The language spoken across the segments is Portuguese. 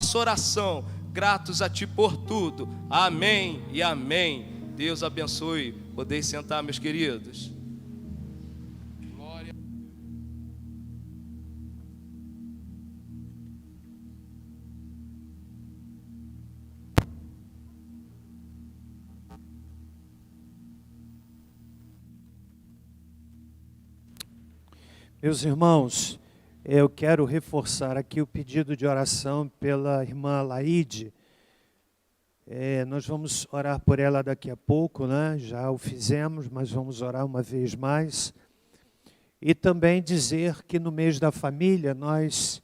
nossa oração, gratos a Ti por tudo. Amém e amém. Deus abençoe. Podeis sentar, meus queridos. Glória. Meus irmãos, eu quero reforçar aqui o pedido de oração pela irmã Laide. Nós vamos orar por ela daqui a pouco, né? Já o fizemos, mas vamos orar uma vez mais. E também dizer que no mês da família nós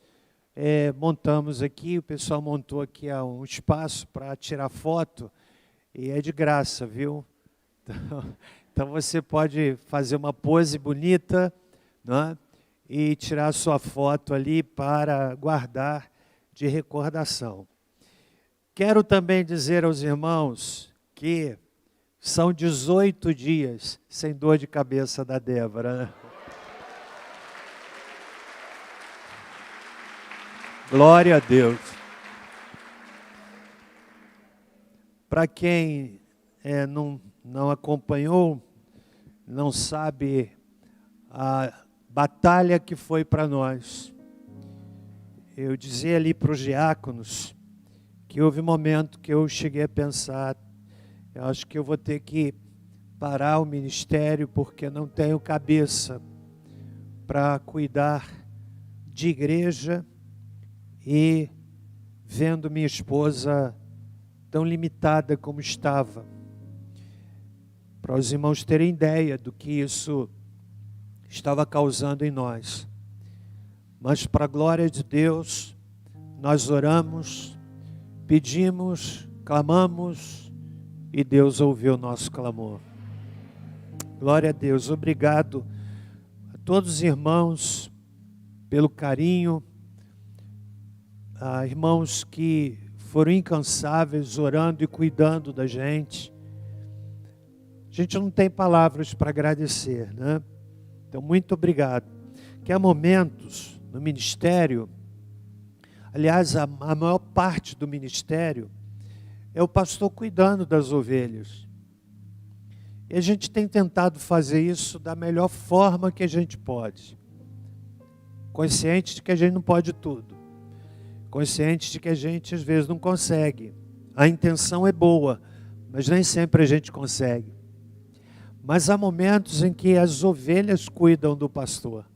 montamos aqui, o pessoal montou aqui um espaço para tirar foto, e é de graça, viu? Então você pode fazer uma pose bonita, né? E tirar sua foto ali para guardar de recordação. Quero também dizer aos irmãos que são 18 dias sem dor de cabeça da Débora, né? Glória a Deus. Para quem não acompanhou, não sabe a batalha que foi para nós. Eu dizia ali para os diáconos que houve um momento que eu cheguei a pensar, eu acho que eu vou ter que parar o ministério porque não tenho cabeça para cuidar de igreja e vendo minha esposa tão limitada como estava. Para os irmãos terem ideia do que isso estava causando em nós. Mas para a glória de Deus, nós oramos, pedimos, clamamos e Deus ouviu o nosso clamor. Glória a Deus. Obrigado a todos os irmãos pelo carinho, a irmãos que foram incansáveis orando e cuidando da gente. A gente não tem palavras para agradecer, né? Então, muito obrigado. Que há momentos no ministério, aliás, a maior parte do ministério é o pastor cuidando das ovelhas. E a gente tem tentado fazer isso da melhor forma que a gente pode. Consciente de que a gente não pode tudo. Consciente de que a gente às vezes não consegue. A intenção é boa, mas nem sempre a gente consegue. Mas há momentos em que as ovelhas cuidam do pastor.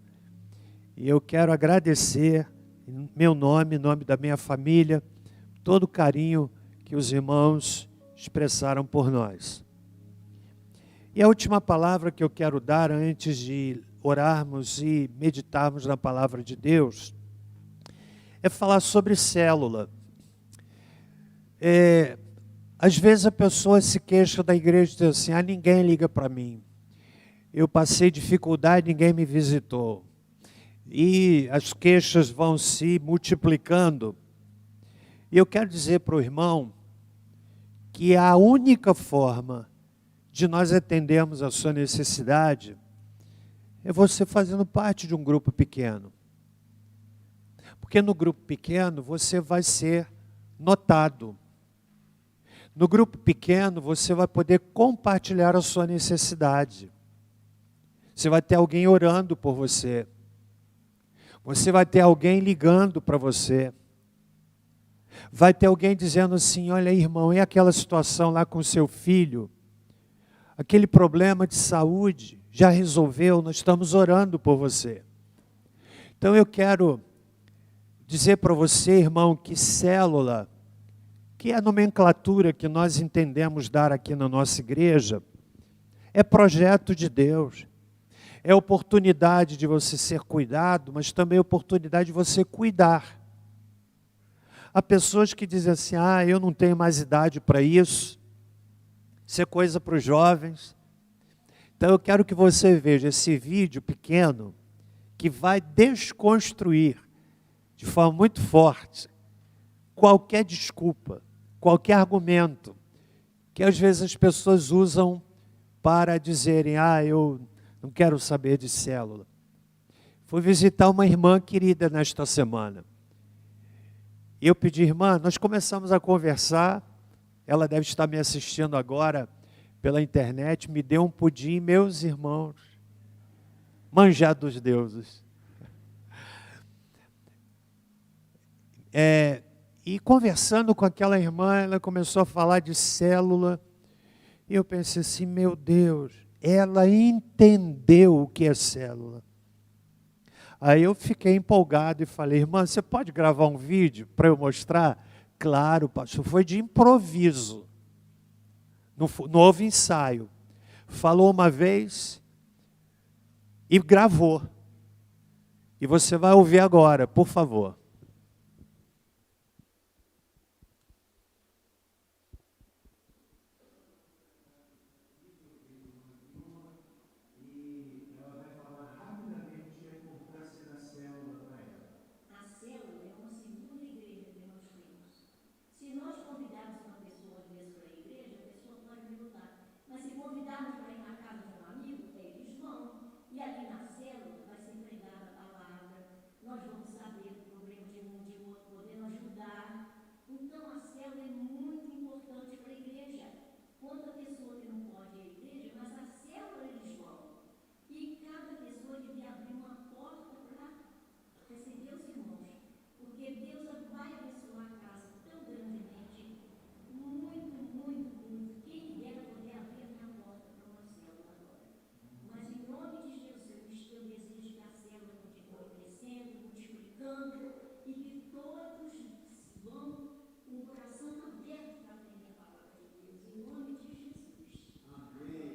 E eu quero agradecer, em meu nome, em nome da minha família, todo o carinho que os irmãos expressaram por nós. E a última palavra que eu quero dar antes de orarmos e meditarmos na palavra de Deus é falar sobre célula. Às vezes a pessoa se queixa da igreja e diz assim, ninguém liga para mim. Eu passei dificuldade, ninguém me visitou. E as queixas vão se multiplicando. E eu quero dizer para o irmão que a única forma de nós atendermos a sua necessidade é você fazendo parte de um grupo pequeno. Porque no grupo pequeno você vai ser notado. No grupo pequeno, você vai poder compartilhar a sua necessidade. Você vai ter alguém orando por você. Você vai ter alguém ligando para você. Vai ter alguém dizendo assim, olha aí, irmão, e aquela situação lá com o seu filho? Aquele problema de saúde, já resolveu? Nós estamos orando por você. Então eu quero dizer para você, irmão, que célula, que é a nomenclatura que nós entendemos dar aqui na nossa igreja, é projeto de Deus. É oportunidade de você ser cuidado, mas também oportunidade de você cuidar. Há pessoas que dizem assim, eu não tenho mais idade para isso. Isso é coisa para os jovens. Então eu quero que você veja esse vídeo pequeno que vai desconstruir de forma muito forte qualquer desculpa, qualquer argumento que às vezes as pessoas usam para dizerem, eu não quero saber de célula. Fui visitar uma irmã querida nesta semana. E eu pedi, irmã, nós começamos a conversar, ela deve estar me assistindo agora pela internet, me deu um pudim, meus irmãos, manjar dos deuses. E conversando com aquela irmã, ela começou a falar de célula, e eu pensei assim, meu Deus, ela entendeu o que é célula. Aí eu fiquei empolgado e falei, irmã, você pode gravar um vídeo para eu mostrar? Claro, pastor, foi de improviso. Não houve ensaio. Falou uma vez e gravou. E você vai ouvir agora, por favor. Mas se convidarmos para ir na casa de um amigo, eles vão. E ali na célula vai ser pregada a palavra, nós vamos saber do problema de um, de outro, podendo ajudar. Então a célula é muito importante para a igreja. Quanta pessoa que não pode ir à igreja, mas a célula eles vão. E cada pessoa devia abrir uma porta para receber os irmãos. Porque Deus vai abençoar a casa tão grandemente. Muito, muito, muito. Quem dera poder abrir a minha porta para uma célula agora. Mas em nome de Jesus, eu desejo que a célula continue crescendo, multiplicando e que todos vão com o coração aberto para aprender a palavra de Deus. Em nome de Jesus. Amém.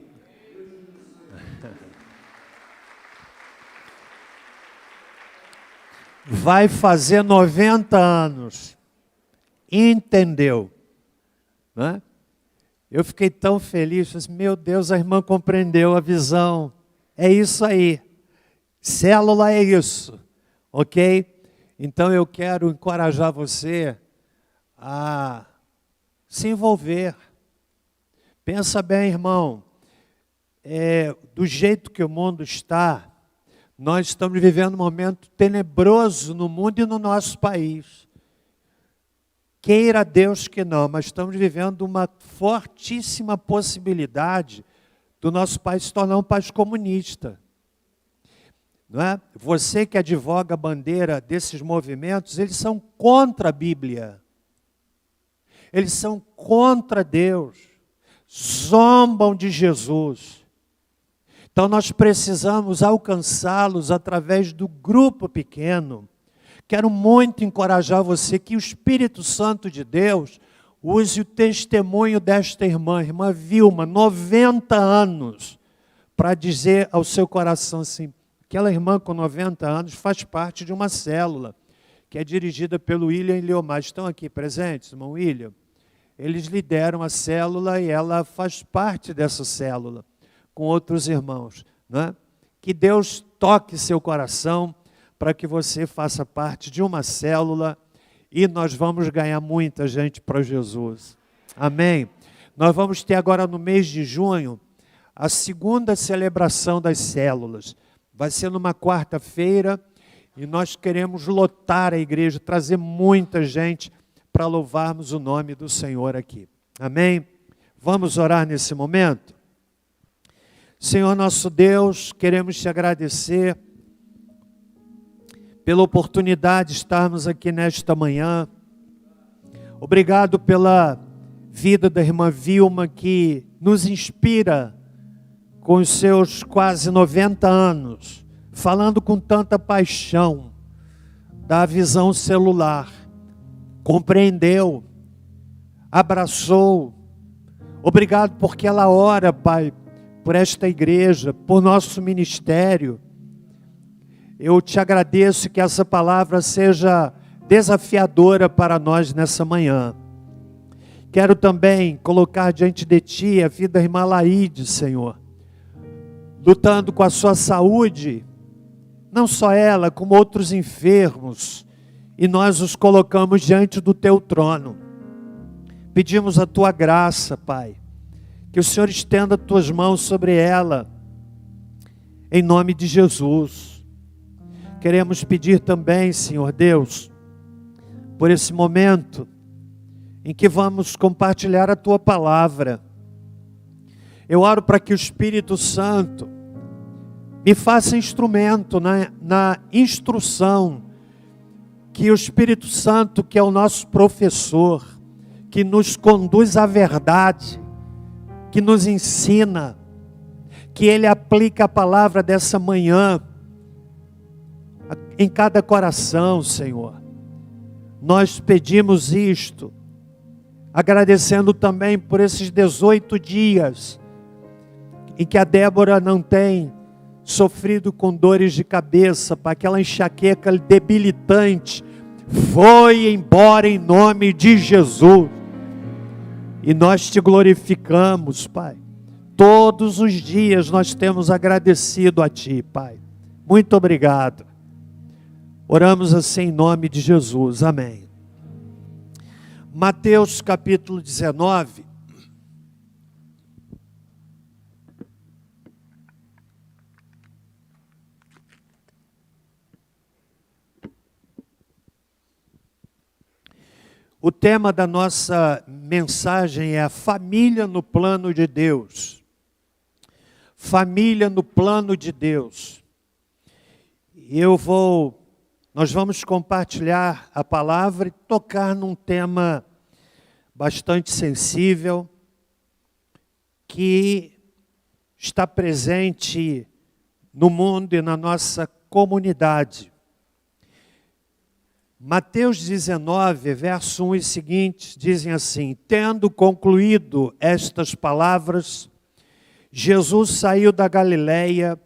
Vai fazer 90 anos. Entendeu? Né? Eu fiquei tão feliz, falei, meu Deus, a irmã compreendeu a visão. É isso aí. Célula é isso. Ok? Então eu quero encorajar você a se envolver. Pensa bem, irmão. Do jeito que o mundo está, nós estamos vivendo um momento tenebroso no mundo e no nosso país. Queira Deus que não, mas estamos vivendo uma fortíssima possibilidade do nosso país se tornar um país comunista. Não é? Você que advoga a bandeira desses movimentos, eles são contra a Bíblia. Eles são contra Deus. Zombam de Jesus. Então nós precisamos alcançá-los através do grupo pequeno. Quero muito encorajar você que o Espírito Santo de Deus use o testemunho desta irmã Vilma, 90 anos, para dizer ao seu coração assim, aquela irmã com 90 anos faz parte de uma célula, que é dirigida pelo William e Leomar. Estão aqui presentes, irmão William? Eles lideram a célula e ela faz parte dessa célula, com outros irmãos. Né? Que Deus toque seu coração, para que você faça parte de uma célula e nós vamos ganhar muita gente para Jesus. Amém? Nós vamos ter agora no mês de junho a segunda celebração das células. Vai ser numa quarta-feira e nós queremos lotar a igreja, trazer muita gente para louvarmos o nome do Senhor aqui. Amém? Vamos orar nesse momento? Senhor nosso Deus, queremos te agradecer pela oportunidade de estarmos aqui nesta manhã. Obrigado pela vida da irmã Vilma, que nos inspira com os seus quase 90 anos, falando com tanta paixão da visão celular. Compreendeu, abraçou. Obrigado porque ela ora, Pai, por esta igreja, por nosso ministério. Eu te agradeço que essa palavra seja desafiadora para nós nessa manhã. Quero também colocar diante de Ti a vida da irmã Laíde, Senhor, lutando com a sua saúde, não só ela, como outros enfermos, e nós os colocamos diante do Teu trono. Pedimos a Tua graça, Pai, que o Senhor estenda as Tuas mãos sobre ela, em nome de Jesus. Queremos pedir também, Senhor Deus, por esse momento em que vamos compartilhar a Tua palavra. Eu oro para que o Espírito Santo me faça instrumento na instrução, que o Espírito Santo, que é o nosso professor, que nos conduz à verdade, que nos ensina, que Ele aplica a palavra dessa manhã em cada coração, Senhor. Nós pedimos isto, agradecendo também por esses 18 dias em que a Débora não tem sofrido com dores de cabeça, para aquela enxaqueca debilitante, foi embora em nome de Jesus. E nós te glorificamos, Pai. Todos os dias nós temos agradecido a Ti, Pai. Muito obrigado. Oramos assim em nome de Jesus. Amém. Mateus capítulo 19. O tema da nossa mensagem é a família no plano de Deus. Família no plano de Deus. Nós vamos compartilhar a palavra e tocar num tema bastante sensível, que está presente no mundo e na nossa comunidade. Mateus 19, verso 1 e seguintes, dizem assim: tendo concluído estas palavras, Jesus saiu da Galileia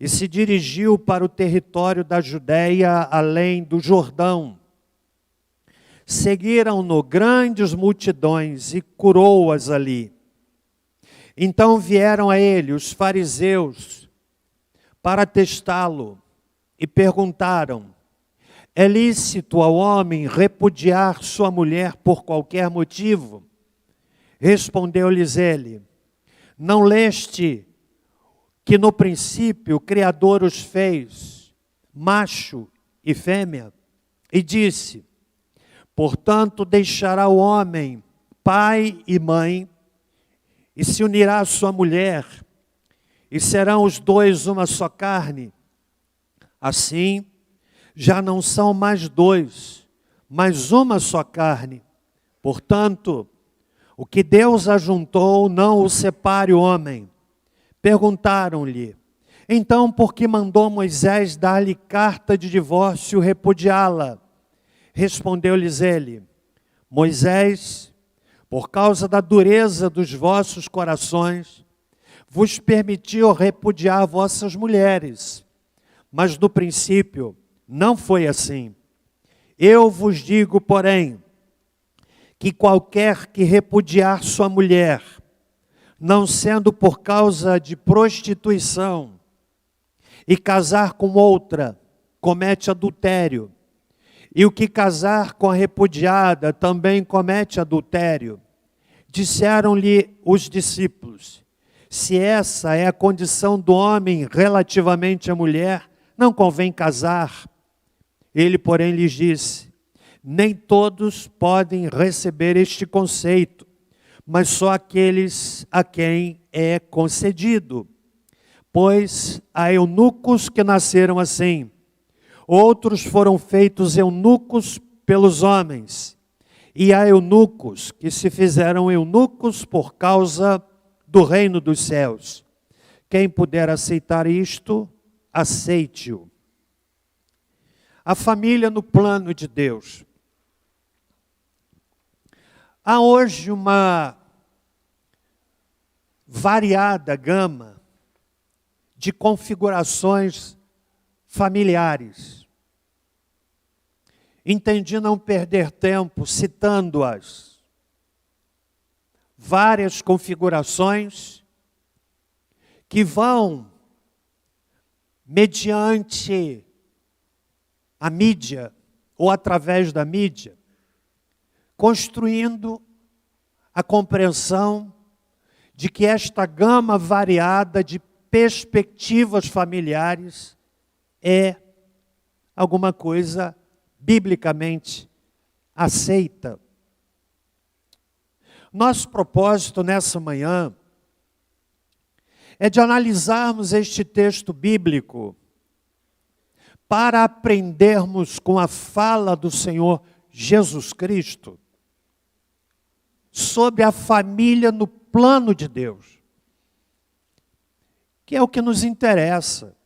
e se dirigiu para o território da Judeia, além do Jordão. Seguiram-no grandes multidões e curou-as ali. Então vieram a ele os fariseus para testá-lo e perguntaram: é lícito ao homem repudiar sua mulher por qualquer motivo? Respondeu-lhes ele: não leste que no princípio o Criador os fez, macho e fêmea? E disse: portanto deixará o homem pai e mãe, e se unirá à sua mulher, e serão os dois uma só carne. Assim, já não são mais dois, mas uma só carne. Portanto, o que Deus ajuntou, não o separe o homem. Perguntaram-lhe: então por que mandou Moisés dar-lhe carta de divórcio e repudiá-la? Respondeu-lhes ele: Moisés, por causa da dureza dos vossos corações, vos permitiu repudiar vossas mulheres. Mas no princípio não foi assim. Eu vos digo, porém, que qualquer que repudiar sua mulher, não sendo por causa de prostituição, e casar com outra, comete adultério. E o que casar com a repudiada também comete adultério. Disseram-lhe os discípulos: se essa é a condição do homem relativamente à mulher, não convém casar. Ele, porém, lhes disse: nem todos podem receber este conceito, mas só aqueles a quem é concedido. Pois há eunucos que nasceram assim, outros foram feitos eunucos pelos homens, e há eunucos que se fizeram eunucos por causa do reino dos céus. Quem puder aceitar isto, aceite-o. A família no plano de Deus. Há hoje uma variada gama de configurações familiares. Entendi não perder tempo citando-as. Várias configurações que vão, mediante a mídia, ou através da mídia, construindo a compreensão de que esta gama variada de perspectivas familiares é alguma coisa biblicamente aceita. Nosso propósito nessa manhã é de analisarmos este texto bíblico para aprendermos com a fala do Senhor Jesus Cristo sobre a família no plano de Deus, que é o que nos interessa.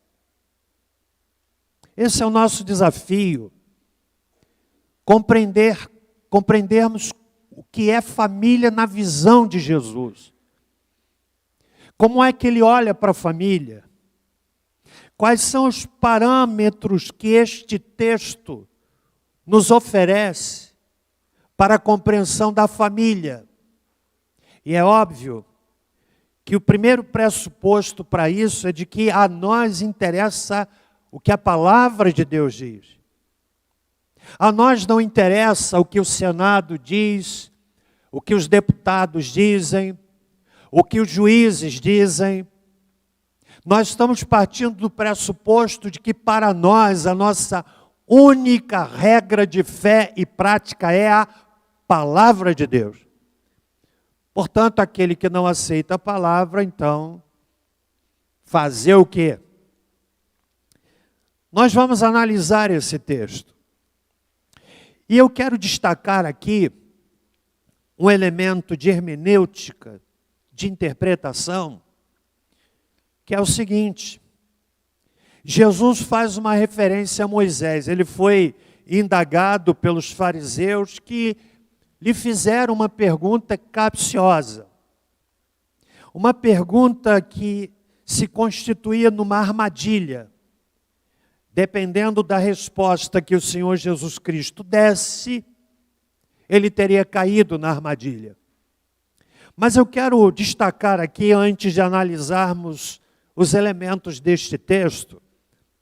Esse é o nosso desafio, compreendermos o que é família na visão de Jesus. Como é que ele olha para a família? Quais são os parâmetros que este texto nos oferece para a compreensão da família? E é óbvio que o primeiro pressuposto para isso é de que a nós interessa o que a palavra de Deus diz. A nós não interessa o que o Senado diz, o que os deputados dizem, o que os juízes dizem. Nós estamos partindo do pressuposto de que para nós a nossa única regra de fé e prática é a palavra de Deus. Portanto, aquele que não aceita a palavra, então, fazer o quê? Nós vamos analisar esse texto. E eu quero destacar aqui um elemento de hermenêutica, de interpretação, que é o seguinte: Jesus faz uma referência a Moisés. Ele foi indagado pelos fariseus que lhe fizeram uma pergunta capciosa. Uma pergunta que se constituía numa armadilha. Dependendo da resposta que o Senhor Jesus Cristo desse, ele teria caído na armadilha. Mas eu quero destacar aqui, antes de analisarmos os elementos deste texto,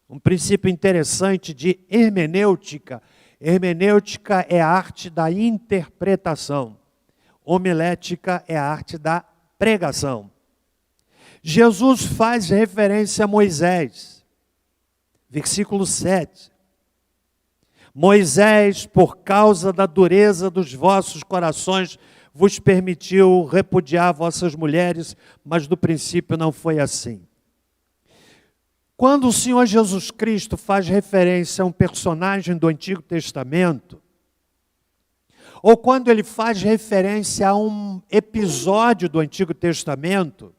um princípio interessante de hermenêutica. Hermenêutica é a arte da interpretação. Homilética é a arte da pregação. Jesus faz referência a Moisés. Versículo 7. Moisés, por causa da dureza dos vossos corações, vos permitiu repudiar vossas mulheres, mas do princípio não foi assim. Quando o Senhor Jesus Cristo faz referência a um personagem do Antigo Testamento, ou quando ele faz referência a um episódio do Antigo Testamento,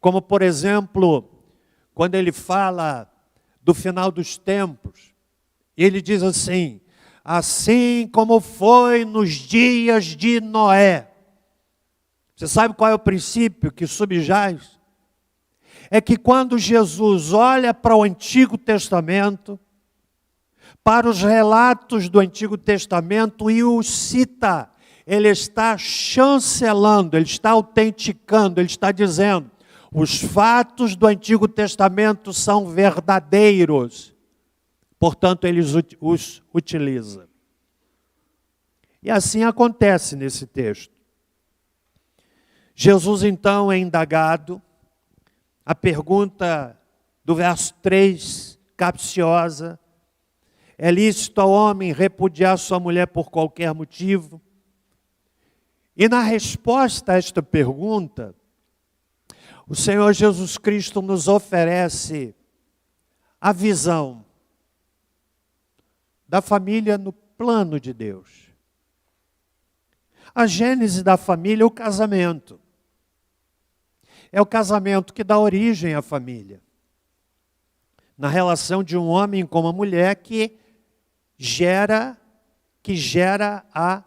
como por exemplo, quando ele fala do final dos tempos, ele diz assim: assim como foi nos dias de Noé. Você sabe qual é o princípio que subjaz? É que quando Jesus olha para o Antigo Testamento, para os relatos do Antigo Testamento e os cita, ele está chancelando, ele está autenticando, ele está dizendo: os fatos do Antigo Testamento são verdadeiros, portanto ele os utiliza. E assim acontece nesse texto. Jesus então é indagado. A pergunta do verso 3, capciosa: é lícito ao homem repudiar sua mulher por qualquer motivo? E na resposta a esta pergunta, o Senhor Jesus Cristo nos oferece a visão da família no plano de Deus. A gênese da família é o casamento. É o casamento que dá origem à família. Na relação de um homem com uma mulher que gera a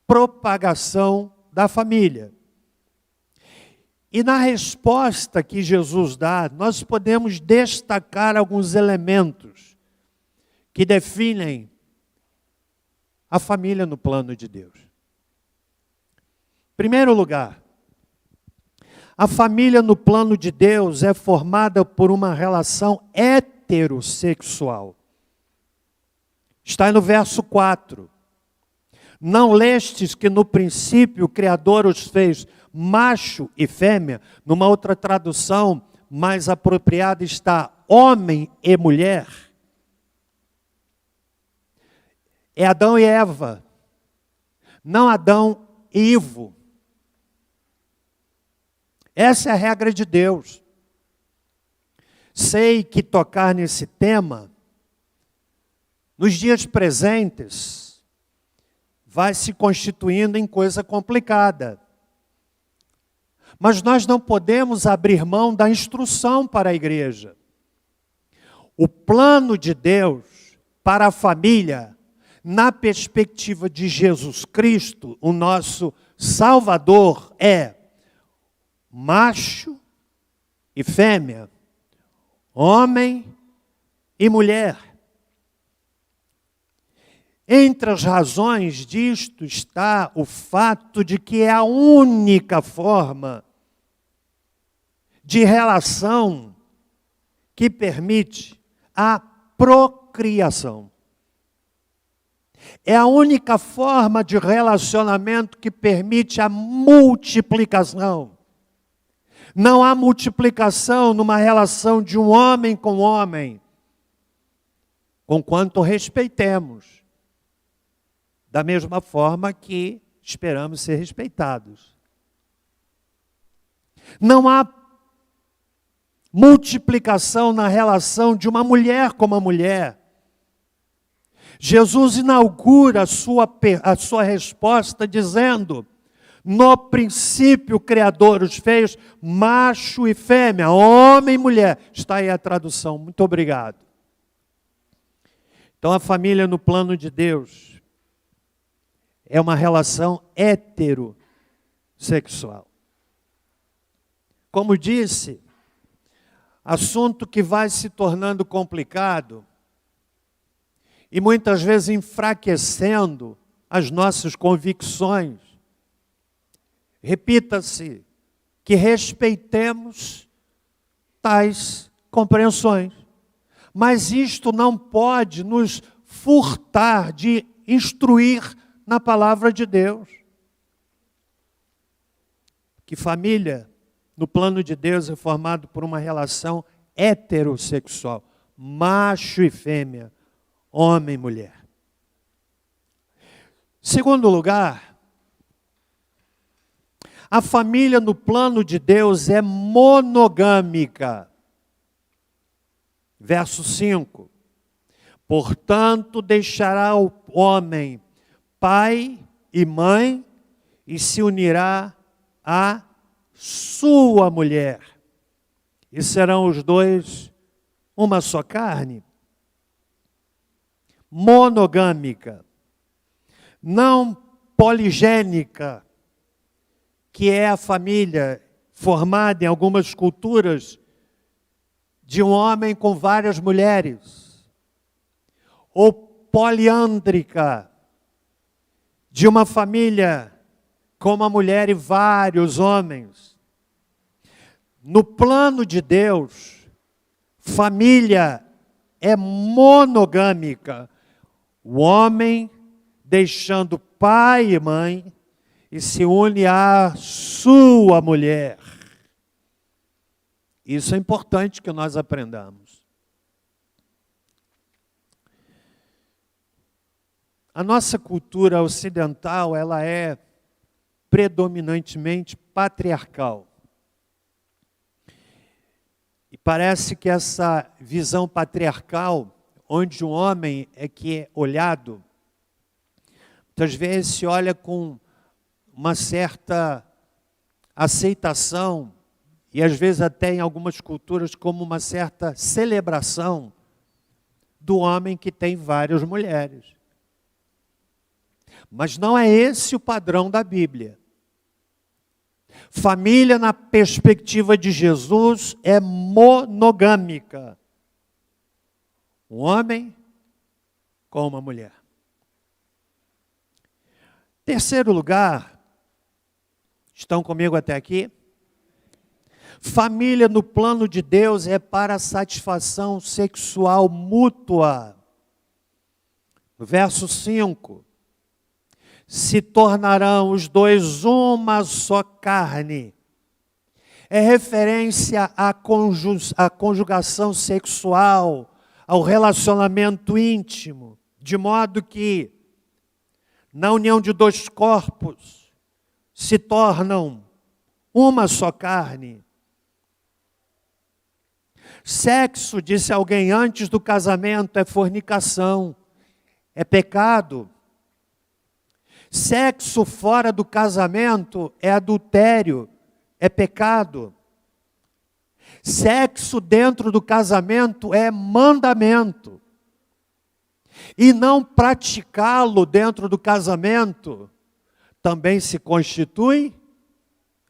propagação da família. E na resposta que Jesus dá, nós podemos destacar alguns elementos que definem a família no plano de Deus. Em primeiro lugar, a família no plano de Deus é formada por uma relação heterossexual. Está no verso 4. Não lestes que no princípio o Criador os fez macho e fêmea? Numa outra tradução mais apropriada está homem e mulher. É Adão e Eva não Adão e Ivo. Essa é a regra de Deus. Sei que tocar nesse tema, nos dias presentes, vai se constituindo em coisa complicada. Mas nós não podemos abrir mão da instrução para a igreja. O plano de Deus para a família, na perspectiva de Jesus Cristo, o nosso Salvador, é macho e fêmea, homem e mulher. Entre as razões disto está o fato de que é a única forma de relação que permite a procriação. É a única forma de relacionamento que permite a multiplicação. Não há multiplicação numa relação de um homem com homem, conquanto respeitemos, da mesma forma que esperamos ser respeitados. Não há multiplicação na relação de uma mulher com uma mulher. Jesus inaugura a sua resposta dizendo: no princípio o Criador os fez macho e fêmea, homem e mulher. Está aí a tradução, muito obrigado. Então a família no plano de Deus é uma relação heterossexual. Como disse, assunto que vai se tornando complicado e muitas vezes enfraquecendo as nossas convicções. Repita-se, que respeitemos tais compreensões. Mas isto não pode nos furtar de instruir na palavra de Deus. Que família, no plano de Deus, é formado por uma relação heterossexual, macho e fêmea, homem e mulher. Segundo lugar, a família no plano de Deus é monogâmica. Verso 5. Portanto, deixará o homem pai e mãe e se unirá a sua mulher. E serão os dois uma só carne. Monogâmica. Não poligênica, que é a família formada em algumas culturas de um homem com várias mulheres. Ou poliândrica, de uma família com uma mulher e vários homens. No plano de Deus, família é monogâmica. O homem deixando pai e mãe e se une à sua mulher. Isso é importante que nós aprendamos. A nossa cultura ocidental, ela é predominantemente patriarcal. E parece que essa visão patriarcal, onde o homem é que é olhado, muitas vezes se olha com uma certa aceitação, e às vezes até em algumas culturas como uma certa celebração do homem que tem várias mulheres. Mas não é esse o padrão da Bíblia. Família, na perspectiva de Jesus, é monogâmica. Um homem com uma mulher. Terceiro lugar, estão comigo até aqui? Família no plano de Deus é para a satisfação sexual mútua. No verso 5. Se tornarão os dois uma só carne. É referência à conjugação sexual, ao relacionamento íntimo, de modo que na união de dois corpos, se tornam uma só carne. Sexo, disse alguém antes do casamento, é fornicação, é pecado. Sexo fora do casamento é adultério, é pecado. Sexo dentro do casamento é mandamento. E não praticá-lo dentro do casamento também se constitui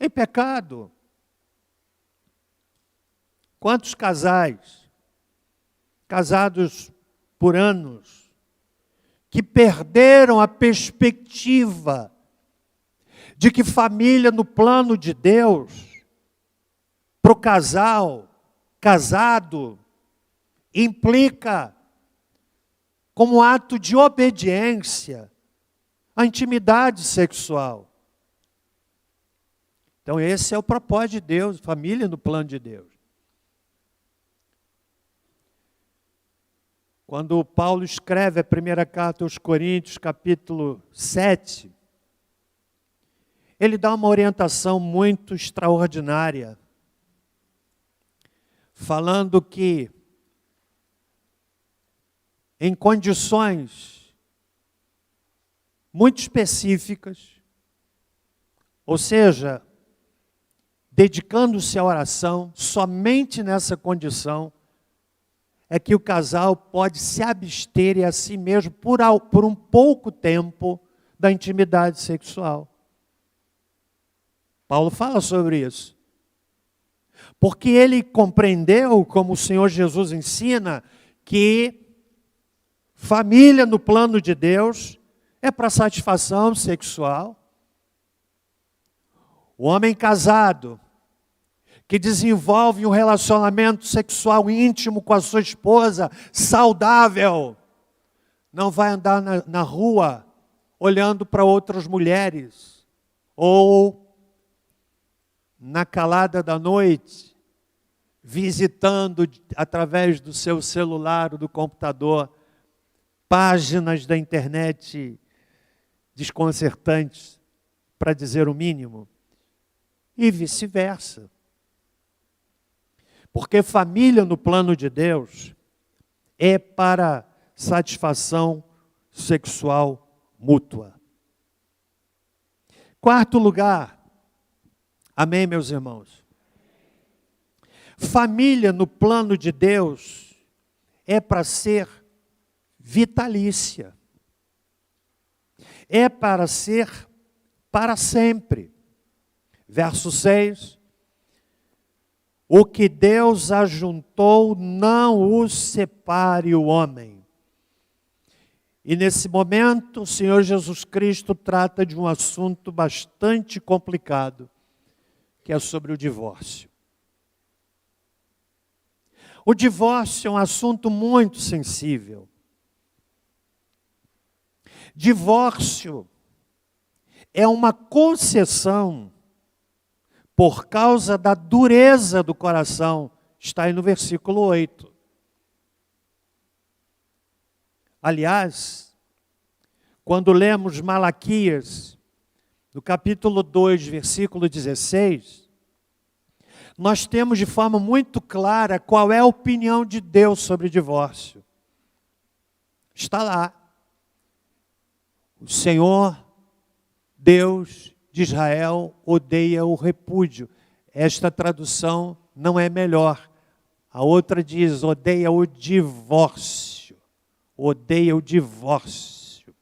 em pecado. Quantos casais, casados por anos, que perderam a perspectiva de que família no plano de Deus, para o casal, casado, implica como ato de obediência a intimidade sexual. Então esse é o propósito de Deus, família no plano de Deus. Quando Paulo escreve a primeira carta aos Coríntios, capítulo 7, ele dá uma orientação muito extraordinária, falando que em condições muito específicas, ou seja, dedicando-se à oração, somente nessa condição, é que o casal pode se abster a si mesmo por um pouco tempo da intimidade sexual. Paulo fala sobre isso. Porque ele compreendeu, como o Senhor Jesus ensina, que família no plano de Deus é para satisfação sexual. O homem casado, que desenvolve um relacionamento sexual íntimo com a sua esposa, saudável, não vai andar na rua olhando para outras mulheres, ou na calada da noite, visitando através do seu celular ou do computador, páginas da internet desconcertantes, para dizer o mínimo, e vice-versa. Porque família no plano de Deus é para satisfação sexual mútua. Quarto lugar, amém, meus irmãos? Família no plano de Deus é para ser vitalícia. É para ser para sempre. Verso 6. O que Deus ajuntou, não o separe o homem. E nesse momento, o Senhor Jesus Cristo trata de um assunto bastante complicado, que é sobre o divórcio. O divórcio é um assunto muito sensível. Divórcio é uma concessão por causa da dureza do coração, está aí no versículo 8. Aliás, quando lemos Malaquias, no capítulo 2, versículo 16, nós temos de forma muito clara qual é a opinião de Deus sobre divórcio. Está lá. O Senhor, Deus de Israel, odeia o repúdio. Esta tradução não é melhor. A outra diz, odeia o divórcio. Odeia o divórcio.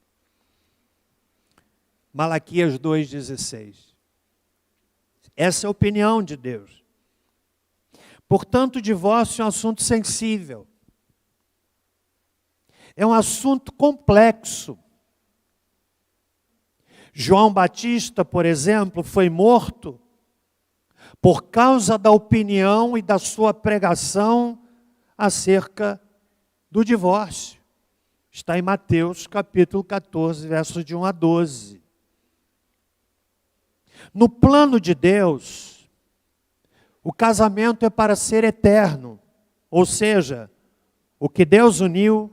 Malaquias 2,16. Essa é a opinião de Deus. Portanto, o divórcio é um assunto sensível. É um assunto complexo. João Batista, por exemplo, foi morto por causa da opinião e da sua pregação acerca do divórcio. Está em Mateus capítulo 14, versos de 1 a 12. No plano de Deus, o casamento é para ser eterno, ou seja, o que Deus uniu,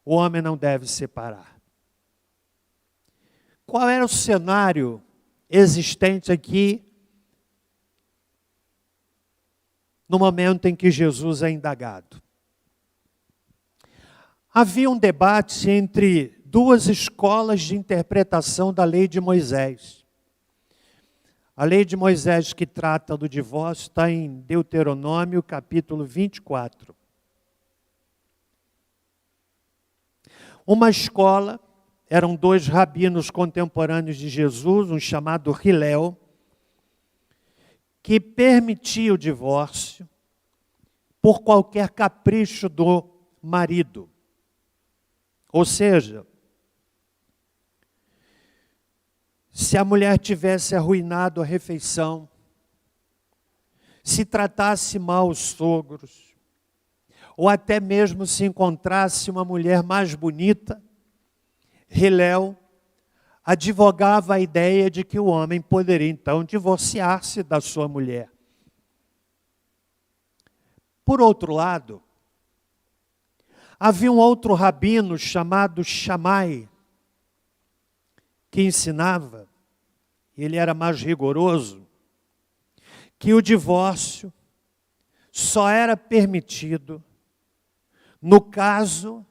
o homem não deve separar. qual era o cenário existente aqui no momento em que Jesus é indagado? Havia um debate entre duas escolas de interpretação da lei de Moisés. A lei de Moisés que trata do divórcio está em Deuteronômio, capítulo 24. Uma escola, eram dois rabinos contemporâneos de Jesus, um chamado Hillel, que permitia o divórcio por qualquer capricho do marido. Ou seja, se a mulher tivesse arruinado a refeição, se tratasse mal os sogros, ou até mesmo se encontrasse uma mulher mais bonita, Hillel advogava a ideia de que o homem poderia então divorciar-se da sua mulher. Por outro lado, havia um outro rabino chamado Shammai, que ensinava, ele era mais rigoroso, que o divórcio só era permitido no caso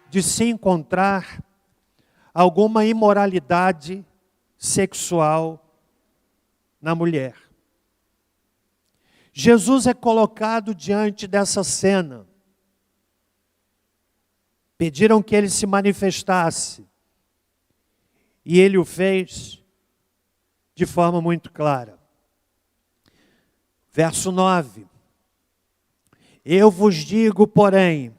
de se encontrar alguma imoralidade sexual na mulher. Jesus é colocado diante dessa cena. Pediram que ele se manifestasse. E ele o fez de forma muito clara. Verso 9. Eu vos digo, porém,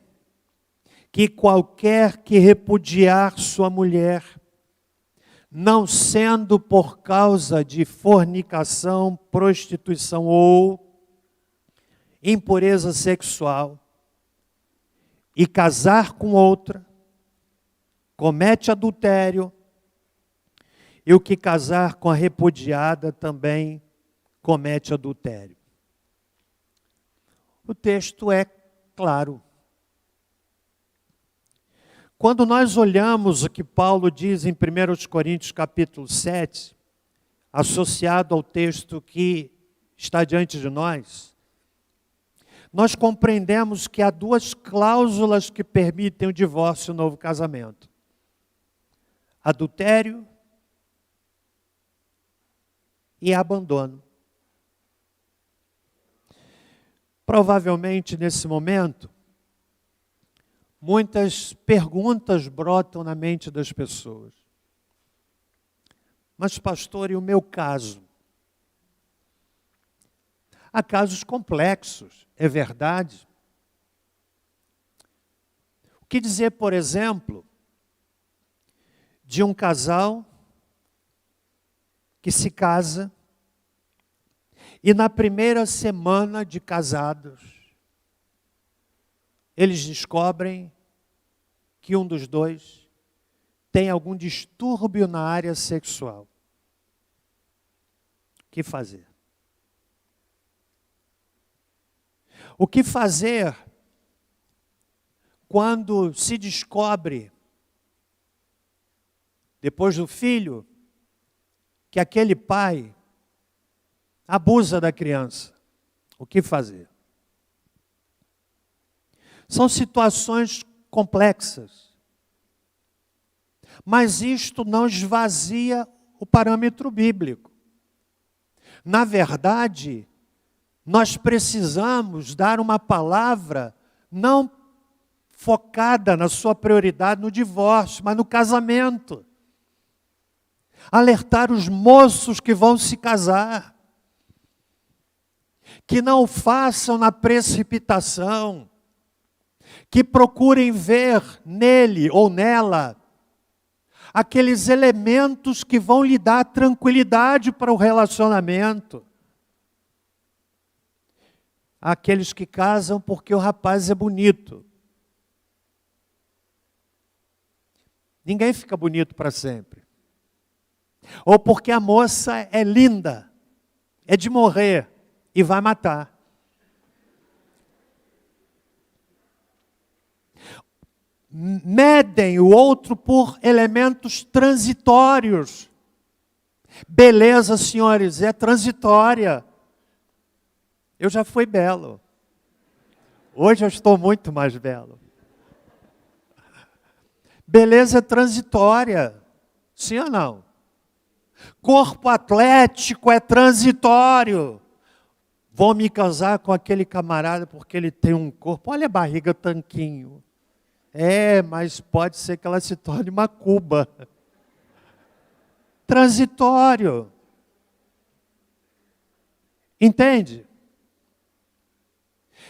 que qualquer que repudiar sua mulher, não sendo por causa de fornicação, prostituição ou impureza sexual, e casar com outra, comete adultério, e o que casar com a repudiada também comete adultério. O texto é claro. Quando nós olhamos o que Paulo diz em 1 Coríntios capítulo 7, associado ao texto que está diante de nós, nós compreendemos que há duas cláusulas que permitem o divórcio e o novo casamento: adultério e abandono. Provavelmente nesse momento, muitas perguntas brotam na mente das pessoas. Mas, pastor, e o meu caso? Há casos complexos, é verdade. O que dizer, por exemplo, de um casal que se casa e na primeira semana de casados, eles descobrem que um dos dois tem algum distúrbio na área sexual. O que fazer? O que fazer quando se descobre, depois do filho, que aquele pai abusa da criança? O que fazer? São situações complexas. Mas isto não esvazia o parâmetro bíblico. Na verdade, nós precisamos dar uma palavra não focada na sua prioridade no divórcio, mas no casamento. Alertar os moços que vão se casar, que não façam na precipitação, que procurem ver nele ou nela aqueles elementos que vão lhe dar tranquilidade para o relacionamento. Aqueles que casam porque o rapaz é bonito. Ninguém fica bonito para sempre. Ou porque a moça é linda, é de morrer e vai matar. medem o outro por elementos transitórios. Beleza, senhores, é transitória. Eu já fui belo. Hoje eu estou muito mais belo. Beleza é transitória. Sim ou não? Corpo atlético é transitório. Vou me casar com aquele camarada porque ele tem um corpo. Olha a barriga tanquinho. Mas pode ser que ela se torne uma cuba. Transitório. Entende?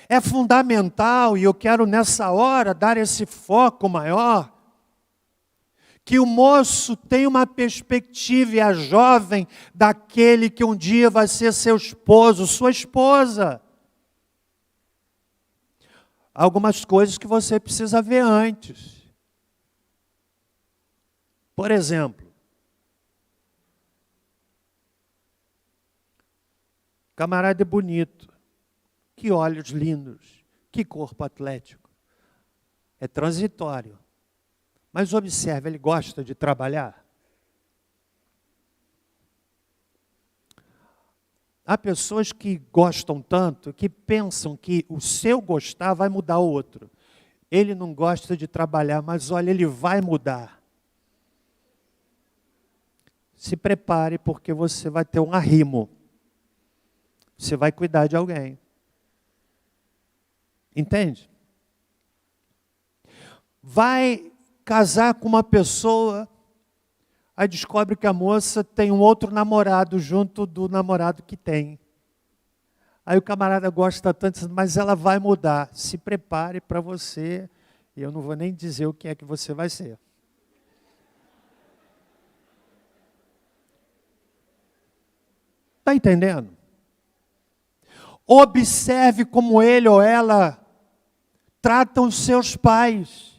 É fundamental, e eu quero nessa hora dar esse foco maior, que o moço tenha uma perspectiva, e a jovem, daquele que um dia vai ser seu esposo, sua esposa. Algumas coisas que você precisa ver antes. Por exemplo, camarada é bonito, que olhos lindos, que corpo atlético. É transitório. Mas observe, ele gosta de trabalhar? Há pessoas que gostam tanto, que pensam que o seu gostar vai mudar o outro. Ele não gosta de trabalhar, mas olha, ele vai mudar. Se prepare, porque você vai ter um arrimo. Você vai cuidar de alguém. Entende? Vai casar com uma pessoa, aí descobre que a moça tem um outro namorado junto do namorado que tem. Aí o camarada gosta tanto, mas ela vai mudar. Se prepare para você, e eu não vou nem dizer o que é que você vai ser. Está entendendo? Observe como ele ou ela tratam os seus pais.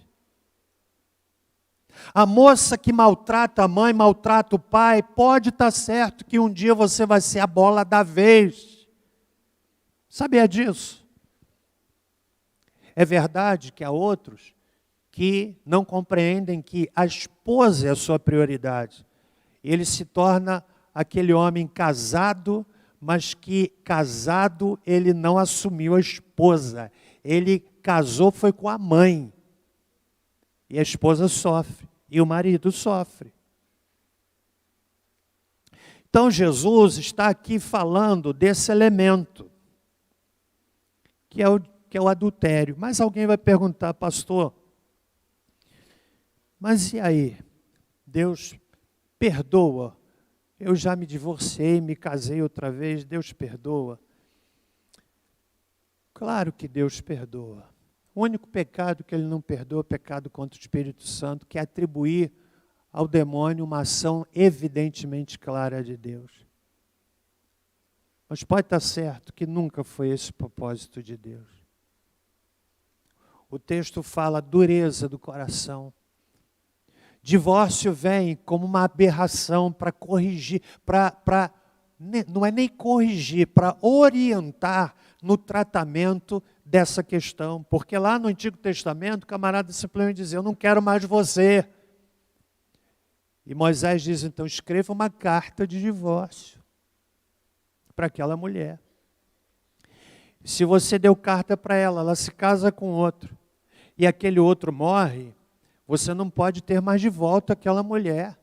A moça que maltrata a mãe, maltrata o pai, pode estar certo que um dia você vai ser a bola da vez. Sabia disso? É verdade que há outros que não compreendem que a esposa é a sua prioridade. Ele se torna aquele homem casado, mas que casado ele não assumiu a esposa. Ele casou foi com a mãe. E a esposa sofre. E o marido sofre. Então Jesus está aqui falando desse elemento, que é o adultério. Mas alguém vai perguntar, pastor, mas e aí? Deus perdoa? Eu já me divorciei, me casei outra vez, Deus perdoa? Claro que Deus perdoa. O único pecado que Ele não perdoa é o pecado contra o Espírito Santo, que é atribuir ao demônio uma ação evidentemente clara de Deus. Mas pode estar certo que nunca foi esse o propósito de Deus. O texto fala dureza do coração. Divórcio vem como uma aberração para corrigir, não é nem corrigir, para orientar no tratamento dessa questão. Porque lá no Antigo Testamento, o camarada simplesmente dizia, eu não quero mais você. E Moisés diz, então, escreva uma carta de divórcio para aquela mulher. Se você deu carta para ela, ela se casa com outro, e aquele outro morre, você não pode ter mais de volta aquela mulher.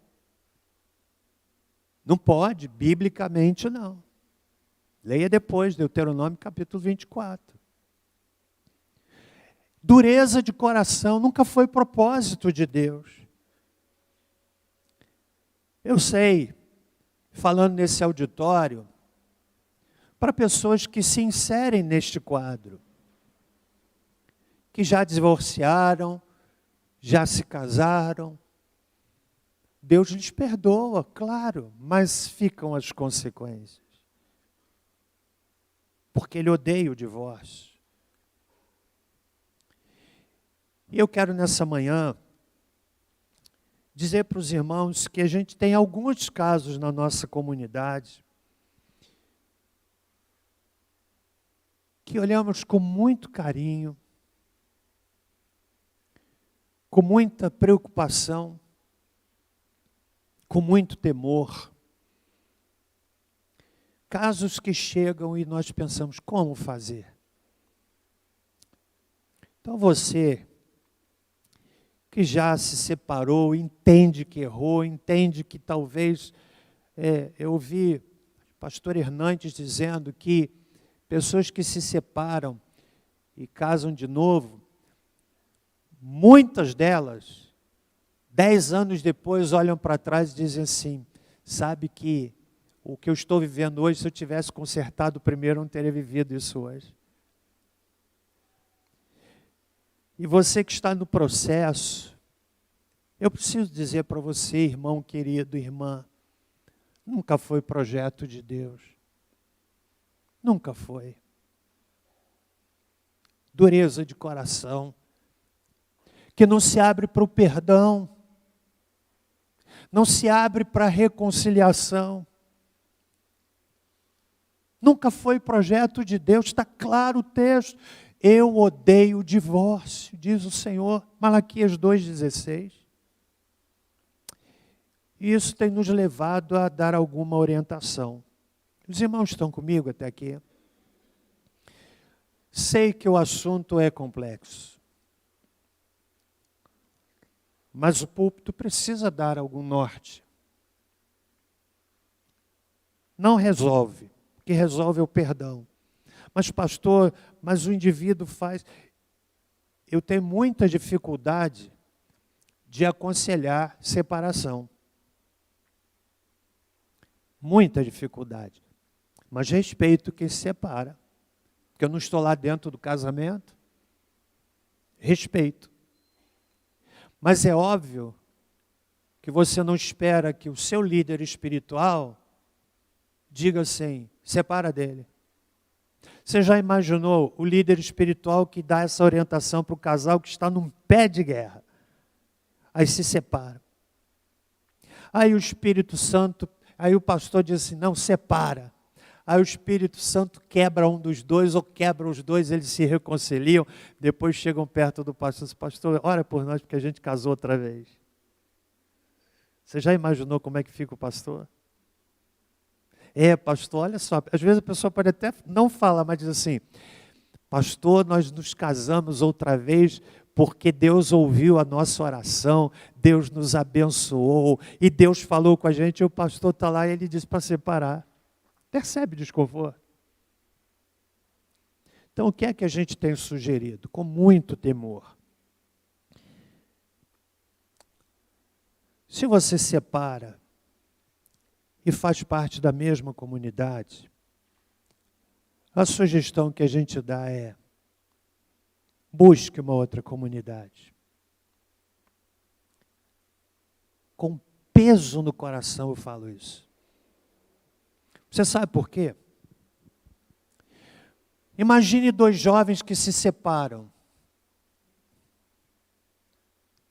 Não pode, biblicamente não. Leia depois, Deuteronômio capítulo 24. Dureza de coração nunca foi propósito de Deus. Eu sei, falando nesse auditório, para pessoas que se inserem neste quadro, que já divorciaram, já se casaram, Deus lhes perdoa, claro, mas ficam as consequências. Porque Ele odeia o divórcio. E eu quero nessa manhã dizer para os irmãos que a gente tem alguns casos na nossa comunidade que olhamos com muito carinho, com muita preocupação, com muito temor. Casos que chegam e nós pensamos, como fazer? Então você que já se separou, entende que errou, entende que talvez, eu ouvi o pastor Hernandes dizendo que pessoas que se separam e casam de novo, muitas delas, 10 anos depois, olham para trás e dizem assim, sabe que o que eu estou vivendo hoje, se eu tivesse consertado primeiro, eu não teria vivido isso hoje. E você que está no processo, eu preciso dizer para você, irmão querido, irmã, nunca foi projeto de Deus. Nunca foi. Dureza de coração, que não se abre para o perdão, não se abre para a reconciliação. Nunca foi projeto de Deus, está claro o texto. Eu odeio o divórcio, diz o Senhor, Malaquias 2,16. E isso tem nos levado a dar alguma orientação. Os irmãos estão comigo até aqui? Sei que o assunto é complexo, mas o púlpito precisa dar algum norte. Não resolve, o que resolve é o perdão. Mas pastor, mas o indivíduo faz... Eu tenho muita dificuldade de aconselhar separação. Muita dificuldade. Mas respeito quem se separa. Porque eu não estou lá dentro do casamento. Respeito. Mas é óbvio que você não espera que o seu líder espiritual diga assim, separa dele. Você já imaginou o líder espiritual que dá essa orientação para o casal que está num pé de guerra? Aí se separa. Aí o Espírito Santo, aí o pastor diz assim, não, separa. Aí o Espírito Santo quebra um dos dois, ou quebra os dois, eles se reconciliam, depois chegam perto do pastor, diz, pastor, ora por nós, porque a gente casou outra vez. Você já imaginou como é que fica o pastor? Pastor, olha só, às vezes a pessoa pode até não falar, mas diz assim, pastor, nós nos casamos outra vez porque Deus ouviu a nossa oração, Deus nos abençoou, e Deus falou com a gente, e o pastor está lá e ele diz para separar. Percebe o desconforto? Então, o que é que a gente tem sugerido? Com muito temor. Se você separa e faz parte da mesma comunidade, a sugestão que a gente dá é, busque uma outra comunidade. Com peso no coração eu falo isso. Você sabe por quê? Imagine dois jovens que se separam.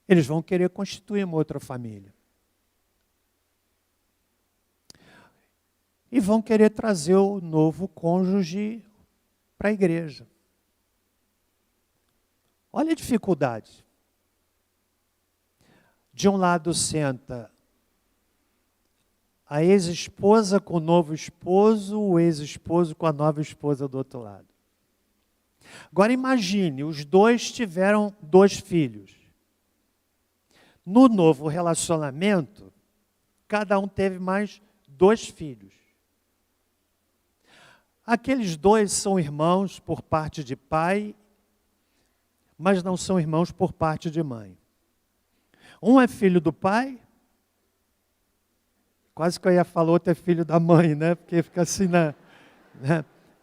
Eles vão querer constituir uma outra família. E vão querer trazer o novo cônjuge para a igreja. Olha a dificuldade. De um lado senta a ex-esposa com o novo esposo, o ex-esposo com a nova esposa do outro lado. Agora imagine, os dois tiveram 2 filhos. No novo relacionamento, cada um teve mais 2 filhos. Aqueles 2 são irmãos por parte de pai, mas não são irmãos por parte de mãe. Um é filho do pai, quase que eu ia falar, outro é filho da mãe, né? Porque fica assim,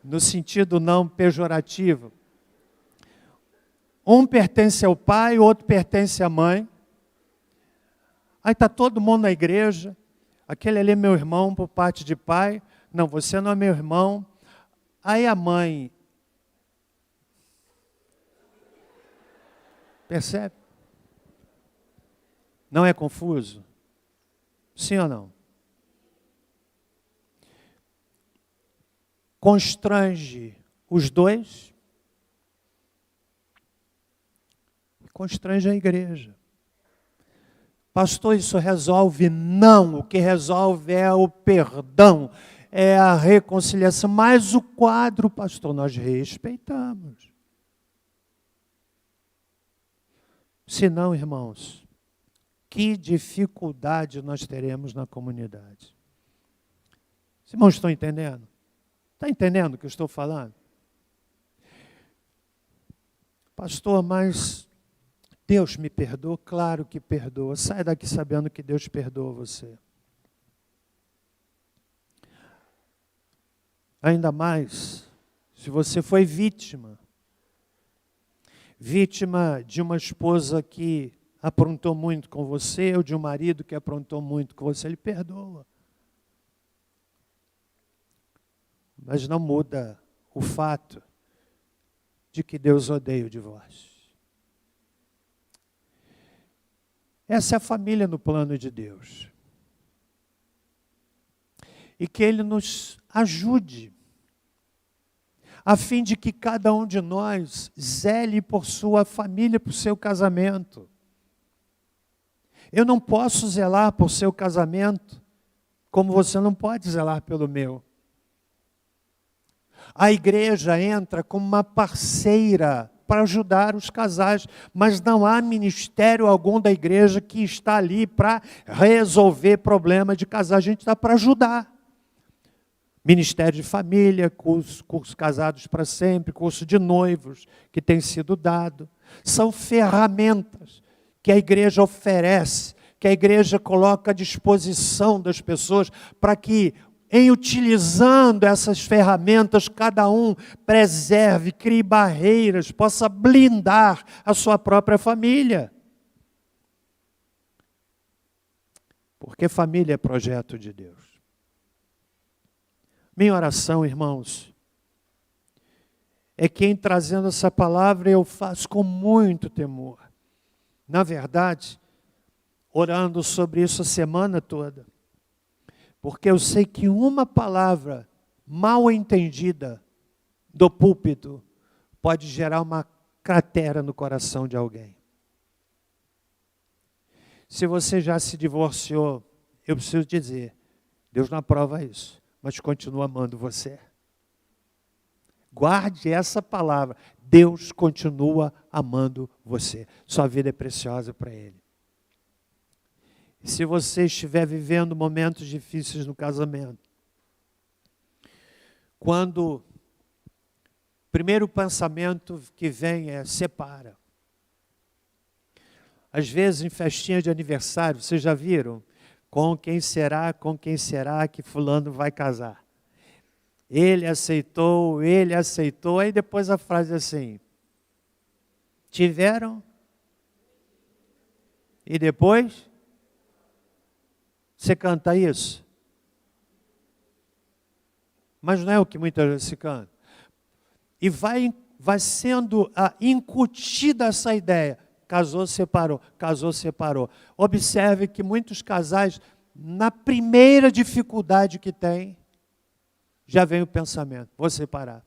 no sentido não pejorativo. Um pertence ao pai, o outro pertence à mãe. Aí está todo mundo na igreja. Aquele ali é meu irmão por parte de pai. Não, você não é meu irmão. Aí a mãe... Percebe? Não é confuso? Sim ou não? Constrange os dois, constrange a igreja. Pastor, isso resolve? Não, o que resolve é o perdão, é a reconciliação. Mas o quadro, pastor, nós respeitamos. Se não, irmãos, que dificuldade nós teremos na comunidade. Os irmãos estão entendendo? Está entendendo o que eu estou falando? Pastor, mas Deus me perdoa? Claro que perdoa. Sai daqui sabendo que Deus perdoa você. Ainda mais se você foi vítima de uma esposa que aprontou muito com você, ou de um marido que aprontou muito com você, Ele perdoa. Mas não muda o fato de que Deus odeia o divórcio. Essa é a família no plano de Deus. E que Ele nos ajude, a fim de que cada um de nós zele por sua família, por seu casamento. Eu não posso zelar por seu casamento, como você não pode zelar pelo meu. A igreja entra como uma parceira para ajudar os casais, mas não há ministério algum da igreja que está ali para resolver problema de casal. A gente está para ajudar. Ministério de família, curso Casados para Sempre, curso de noivos que tem sido dado. São ferramentas que a igreja oferece, que a igreja coloca à disposição das pessoas para que, em utilizando essas ferramentas, cada um preserve, crie barreiras, possa blindar a sua própria família. Porque família é projeto de Deus. Minha oração, irmãos, é que em trazendo essa palavra eu faço com muito temor. Na verdade, orando sobre isso a semana toda. Porque eu sei que uma palavra mal entendida do púlpito pode gerar uma cratera no coração de alguém. Se você já se divorciou, eu preciso dizer, Deus não aprova isso, mas continua amando você. Guarde essa palavra, Deus continua amando você. Sua vida é preciosa para Ele. Se você estiver vivendo momentos difíceis no casamento, quando o primeiro pensamento que vem é separa. Às vezes em festinha de aniversário, vocês já viram? Com quem será que fulano vai casar? Ele aceitou, aí depois a frase é assim, tiveram? E depois? Você canta isso? Mas não é o que muitas vezes se canta. E vai sendo incutida essa ideia. Casou, separou. Observe que muitos casais, na primeira dificuldade que tem, já vem o pensamento, vou separar.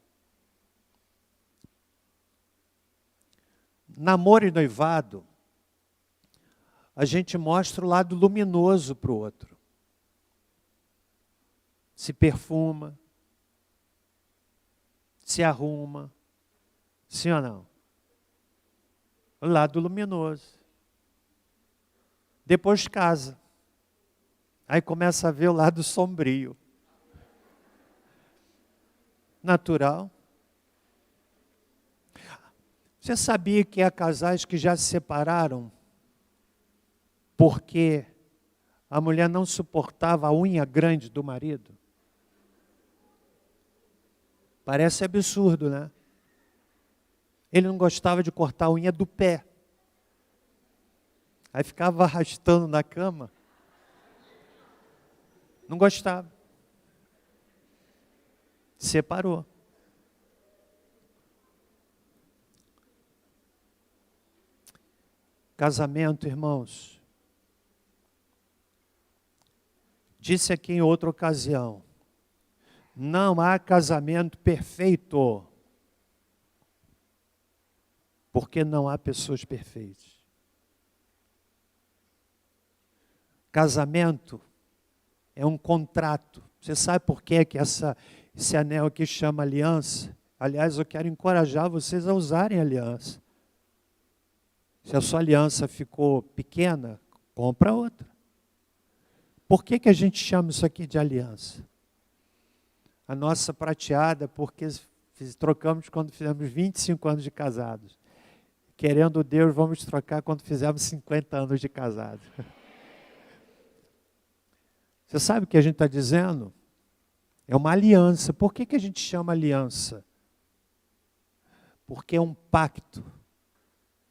Namoro e noivado, a gente mostra o lado luminoso para o outro. Se perfuma, se arruma, sim ou não? O lado luminoso. Depois casa. Aí começa a ver o lado sombrio. Natural. Você sabia que há casais que já se separaram porque a mulher não suportava a unha grande do marido? Parece absurdo, né? Ele não gostava de cortar a unha do pé. Aí ficava arrastando na cama. Não gostava. Separou. Casamento, irmãos. Disse aqui em outra ocasião, não há casamento perfeito, porque não há pessoas perfeitas. Casamento é um contrato. Você sabe por que esse anel aqui chama aliança? Aliás, eu quero encorajar vocês a usarem aliança. Se a sua aliança ficou pequena, compra outra. Por que a gente chama isso aqui de aliança? A nossa prateada, porque trocamos quando fizemos 25 anos de casados. Querendo Deus, vamos trocar quando fizermos 50 anos de casados. Você sabe o que a gente está dizendo? É uma aliança. Por que a gente chama aliança? Porque é um pacto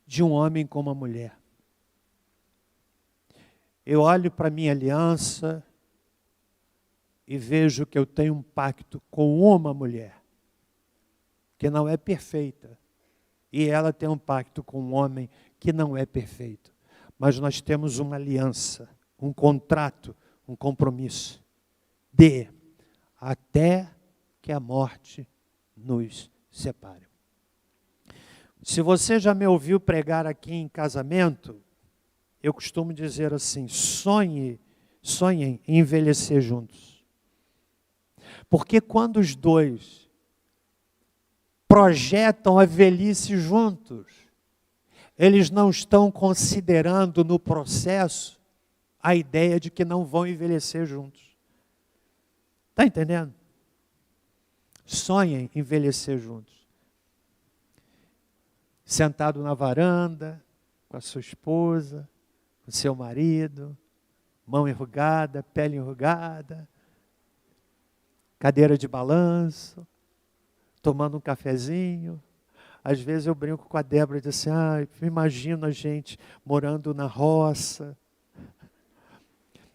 de um homem com uma mulher. Eu olho para a minha aliança e vejo que eu tenho um pacto com uma mulher, que não é perfeita. E ela tem um pacto com um homem que não é perfeito. Mas nós temos uma aliança, um contrato, um compromisso de até que a morte nos separe. Se você já me ouviu pregar aqui em casamento, eu costumo dizer assim: sonhem em envelhecer juntos. Porque quando os dois projetam a velhice juntos, eles não estão considerando no processo a ideia de que não vão envelhecer juntos. Está entendendo? Sonhem em envelhecer juntos. Sentado na varanda, com a sua esposa, com o seu marido, mão enrugada, pele enrugada, cadeira de balanço, tomando um cafezinho. Às vezes eu brinco com a Débora e digo assim: eu imagino a gente morando na roça,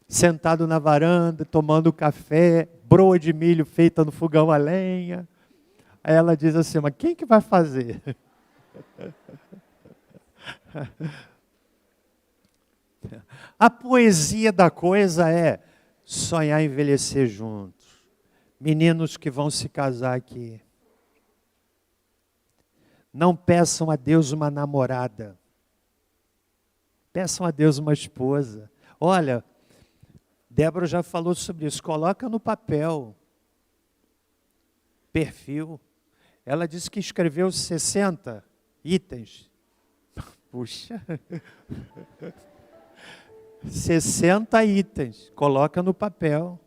sentado na varanda, tomando café, broa de milho feita no fogão a lenha. Aí ela diz assim: mas quem que vai fazer? A poesia da coisa é sonhar em envelhecer juntos. Meninos que vão se casar aqui, não peçam a Deus uma namorada. Peçam a Deus uma esposa. Olha, Débora já falou sobre isso. Coloca no papel. Perfil. Ela disse que escreveu 60 itens. Puxa. 60 itens. Coloca no papel.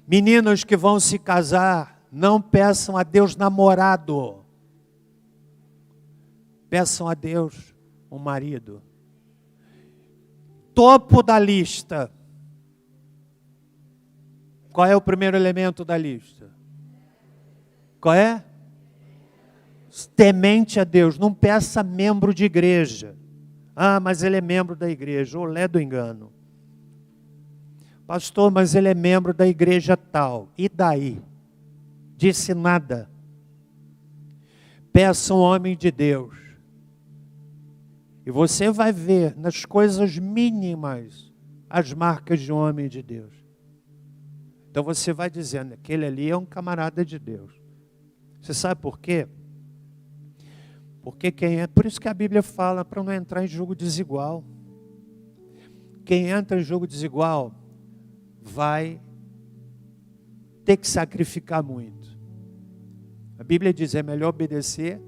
Meninos que vão se casar, não peçam a Deus namorado. Peçam a Deus um marido. Topo da lista. Qual é o primeiro elemento da lista? Qual é? Temente a Deus. Não peça membro de igreja. Mas ele é membro da igreja. Olé do engano. Pastor, mas ele é membro da igreja tal. E daí? Disse nada. Peça um homem de Deus. E você vai ver nas coisas mínimas as marcas de um homem de Deus. Então você vai dizendo: aquele ali é um camarada de Deus. Você sabe por quê? Porque por isso que a Bíblia fala para não entrar em jogo desigual. Quem entra em jogo desigual vai ter que sacrificar muito. A Bíblia diz: é melhor obedecer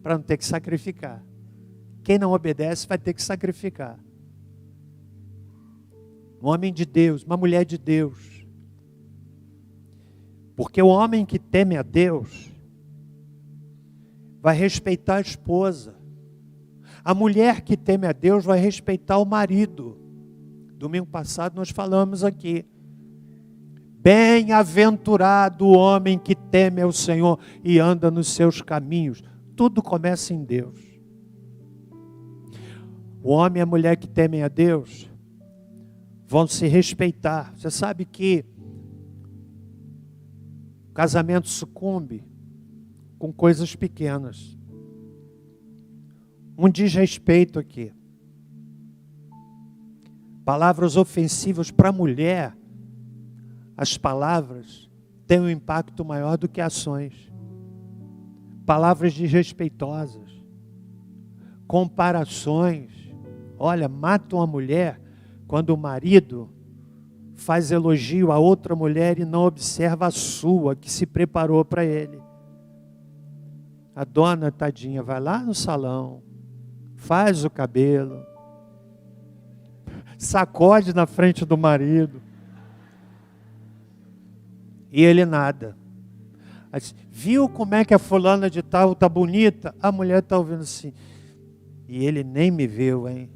para não ter que sacrificar. Quem não obedece vai ter que sacrificar. Um homem de Deus, uma mulher de Deus. Porque o homem que teme a Deus vai respeitar a esposa. A mulher que teme a Deus vai respeitar o marido. Domingo passado nós falamos aqui: bem-aventurado o homem que teme ao Senhor e anda nos seus caminhos. Tudo começa em Deus. O homem e a mulher que temem a Deus vão se respeitar. Você sabe que o casamento sucumbe com coisas pequenas. Um desrespeito aqui. Palavras ofensivas para a mulher. As palavras têm um impacto maior do que ações. Palavras desrespeitosas. Comparações. Olha, matam a mulher quando o marido faz elogio a outra mulher e não observa a sua, que se preparou para ele. A dona, tadinha, vai lá no salão, faz o cabelo, sacode na frente do marido, e ele nada. Viu como é que a fulana de tal está bonita? A mulher está ouvindo assim, e ele nem me viu, hein?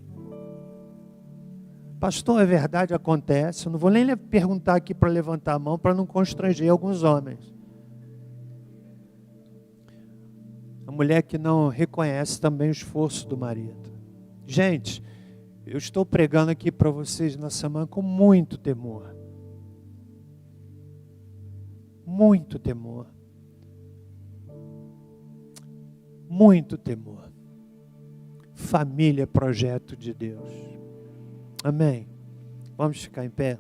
Pastor, é verdade, acontece. Eu não vou nem perguntar aqui para levantar a mão, para não constranger alguns homens. A mulher que não reconhece também o esforço do marido. Gente, eu estou pregando aqui para vocês na semana com muito temor. Muito temor. Muito temor. Família é projeto de Deus. Amém. Vamos ficar em pé?